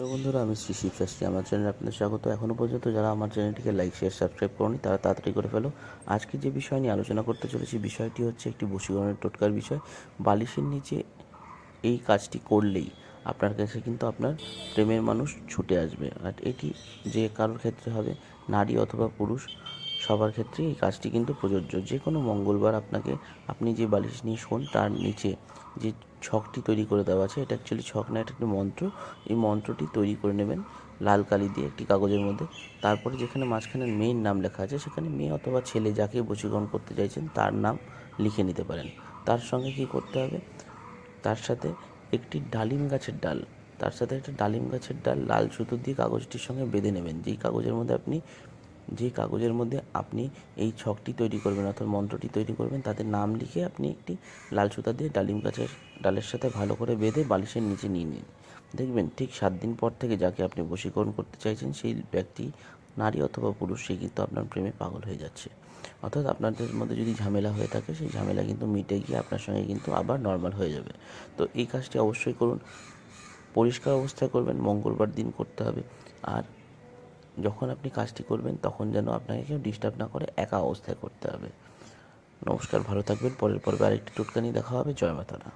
তো বন্ধুরা, আমি শ্রী শিব শাস্ত্রী। আমার চ্যানেলে আপনাদের স্বাগত। এখনও পর্যন্ত যারা আমার চ্যানেলটিকে লাইক, শেয়ার, সাবস্ক্রাইব করনি তারা তাড়াতাড়ি করে ফেলো। আজকে যে বিষয় নিয়ে আলোচনা করতে চলেছি, বিষয়টি হচ্ছে একটি বশীকরণের টোটকার বিষয়। বালিশের নিচে এই কাজটি করলেই আপনার কাছে কিন্তু আপনার প্রেমের মানুষ ছুটে আসবে। আর এটি যে কারোর ক্ষেত্রে হবে, নারী অথবা পুরুষ, সবার ক্ষেত্রেই এই কাজটি কিন্তু প্রযোজ্য। যে কোনো মঙ্গলবার আপনি যে বালিশ নিয়ে শোন, তার নিচে যে ছকটি তৈরি করে দেওয়া আছে, এটা অ্যাকচুয়ালি ছক না, এটা একটি মন্ত্র। এই মন্ত্রটি তৈরি করে নেবেন লাল কালি দিয়ে একটি কাগজের মধ্যে। তারপরে যেখানে মাঝখানে মেয়ের নাম লেখা আছে, সেখানে মেয়ে অথবা ছেলে যাকে বশীকরণ করতে চাইছেন তার নাম লিখে নিতে পারেন। তার সঙ্গে কী করতে হবে, তার সাথে একটি ডালিম গাছের ডাল, একটা ডালিম গাছের ডাল লাল সুতো দিয়ে কাগজটির সঙ্গে বেঁধে নেবেন। যেই কাগজের মধ্যে আপনি এই ছকটি তৈরি করবেন অর্থাৎ মন্ত্রটি তৈরি করবেন, তাতে নাম লিখে আপনি একটি লাল সুতা দিয়ে ডালিম গাছের ডালের সাথে ভালো করে বেঁধে বালিশের নিচে নিয়ে নিন। দেখবেন ঠিক 7 দিন পর থেকে যাকে আপনি বশীকরণ করতে চাইছেন, সেই ব্যক্তি, নারী অথবা পুরুষ, সে কিন্তু আপনার প্রেমে পাগল হয়ে যাচ্ছে। অর্থাৎ আপনাদের মধ্যে যদি ঝামেলা হয়ে থাকে, সেই ঝামেলা কিন্তু মিটে গিয়ে আপনার সঙ্গে কিন্তু আবার নর্মাল হয়ে যাবে। তো এই কাজটি অবশ্যই করুন। পরিষ্কার অবস্থায় করবেন, মঙ্গলবার দিন করতে হবে। আর যখন আপনি কাজটি করবেন, তখন যেন আপনাকে কেউ ডিস্টার্ব না করে, একা অবস্থায় করতে হবে। নমস্কার, ভালো থাকবেন। পরের পর্বে আরেকটি টোটকা নিয়ে দেখা হবে। জয় মাতা দা।